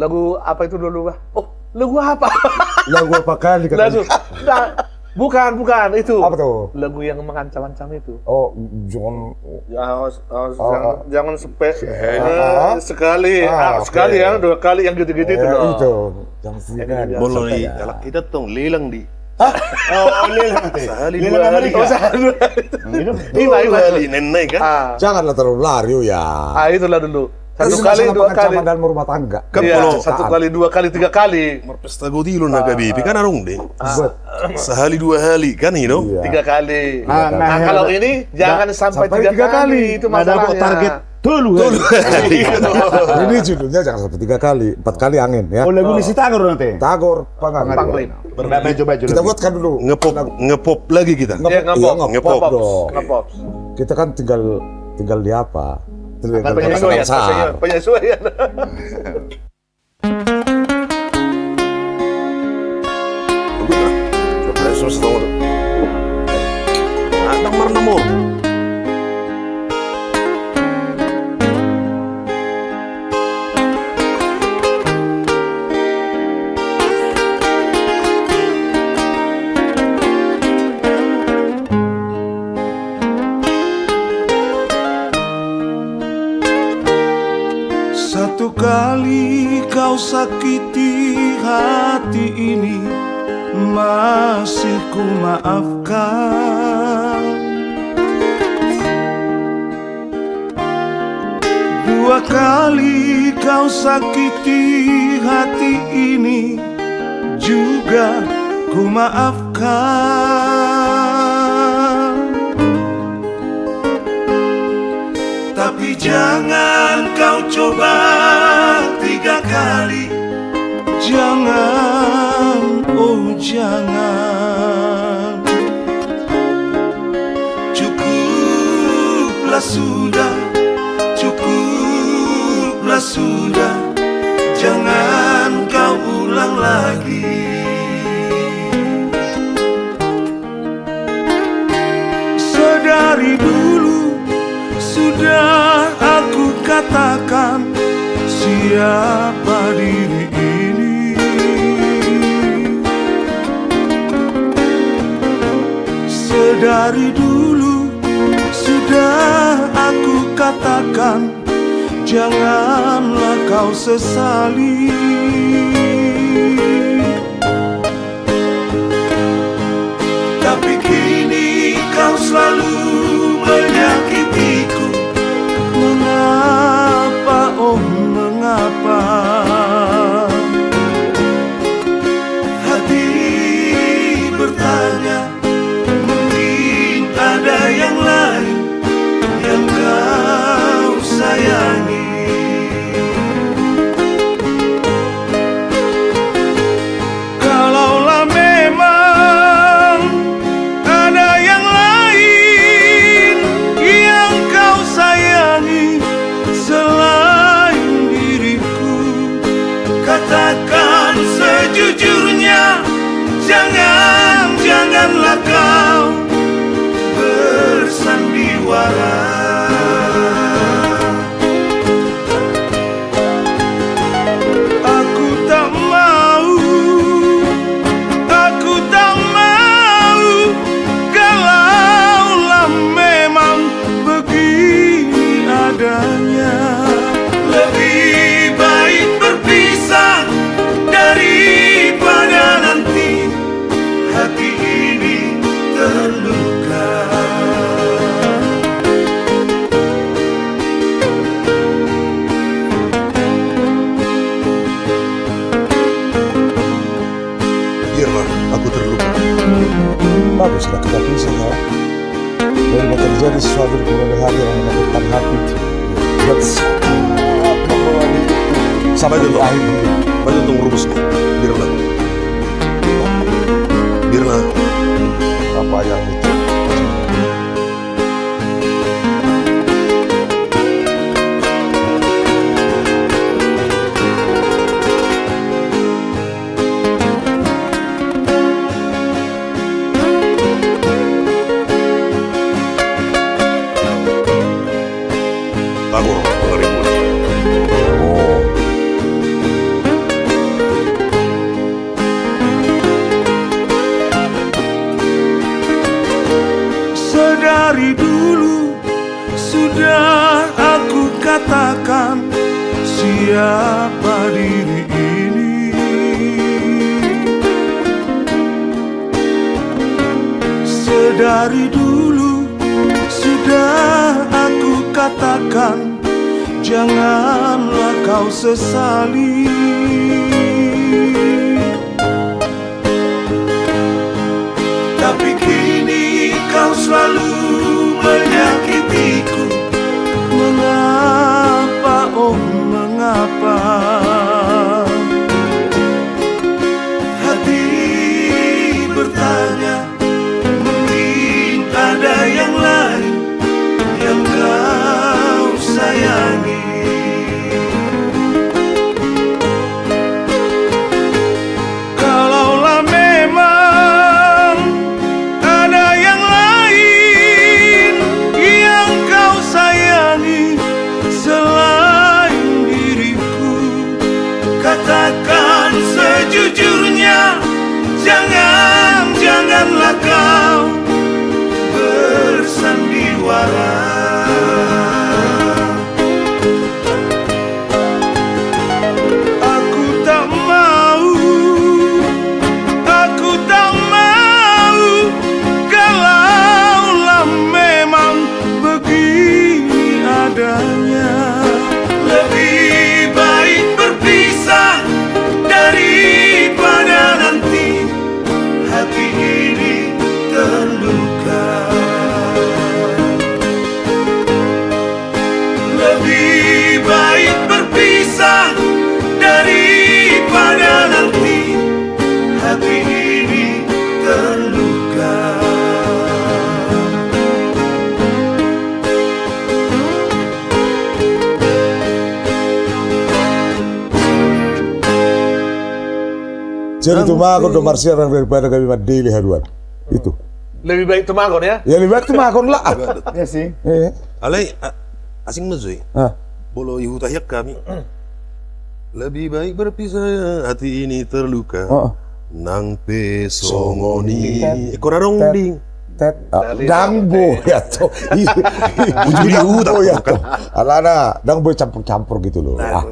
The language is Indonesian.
Lagu apa itu dulu, Bah? Oh, lagu apa? Lagu apa kali Lagu, katanya? bukan itu. Apa tuh? Lagu yang mengancam-ancam itu. Oh, jangan. Jangan sekali, oke. sekali ya, 2 kali yang gitu-gitu itu loh. Itu. Jangan sekali. Bolo nih, kalau kita tuh lilang di. Oh, lilang nanti. Sehali Lilang dua Amerika. Iya. Kali nenek kan. Janganlah terlalu lari ya. Itulah dulu. Satu Ini kali, masalah 2 kali. pengancaman dalam rumah tangga. Kan Iya, kalau- 1 kali, 2 kali, 3 kali. Pesta godilo na gabi, kan arong deh. Buat. Sehali 2 hari kan you know. Iya. 3 kali. Ah, Nah, kalau ini jangan sampai 3 kali. Itu Ada masalahnya. kok target dulu. Ini judulnya jangan sampai 3 kali, 4 kali angin ya. Oh, lagu misi tagor nanti. Tagor, panggang. Panglim. Baju. Kita buatkan dulu. Ngepop lagi kita. Iya, ngepop. ngepop dong. Ngepop. Kita kan tinggal di apa? Tinggal Penyesuaian, pasar. penyesuaian. Adang marna mo. Satu kali kau sakiti hati ini, masih ku maafkan. 2 kali kau sakiti hati ini, juga ku maafkan. Tapi jangan kau coba 3 kali. Jangan, oh jangan. Cukuplah sudah, cukuplah sudah. Jangan kau ulang lagi. Sedari dulu sudah aku katakan siapa diri ini. Sedari dulu sudah aku katakan, janganlah kau sesali. Tapi kini kau selalu menyakitiku. Mengapa, oh mengapa? Hati bertanya, mungkin ada yang lain yang kau sayangi. Kalaulah memang ada yang lain yang kau sayangi selain diriku, katakan sejujurnya. Janganlah kau bersandiwara. Aku tak mau kalaulah memang begini adanya. Lebih baik berpisah daripada nanti hati ini terluka. Biarlah aku terluka. Baguslah kita pisah ya. Daripada terjadi sesuatu di kemudian hari yang menyakitkan hati. Buat sangat membawa hidup sampai di akhir hidup. Banyak tong rumus nih. Biarlah. Biarlah. Apa yang itu? Tagor 2000. Oh, Sedari dulu sudah aku katakan siapa diri ini. Sedari dulu sudah aku katakan janganlah kau sesali. Tapi kini kau selalu menyakitiku. Mengapa, oh mengapa? Hati bertanya, mungkin ada yang lain yang kau sayangi. Kalaulah memang ada yang lain yang kau sayangi selain diriku, katakan sejujurnya, janganlah kau bersandiwara. Aku tak mau, kalaulah memang begini adanya. Lebih baik berpisah daripada nanti hati ini terluka. Lebih baik berpisah daripada nanti hati ini terluka. Jadi tumakon do marsiran daripada kami madili haruan. Itu. Lebih baik tumakon ya. Ya lebih baik tumakon lah. Ya sih. Alay, asing mazoy. Ah. Bolo ihutayak kami. Lebih baik berpisah, hati ini terluka. Oh. Nang pesongoni. Korarong ding. Tet. Dangbo ya to. Ujuli udah Oh ya kan. to. Alana, dangbo campur-campur gitu loh. Nah,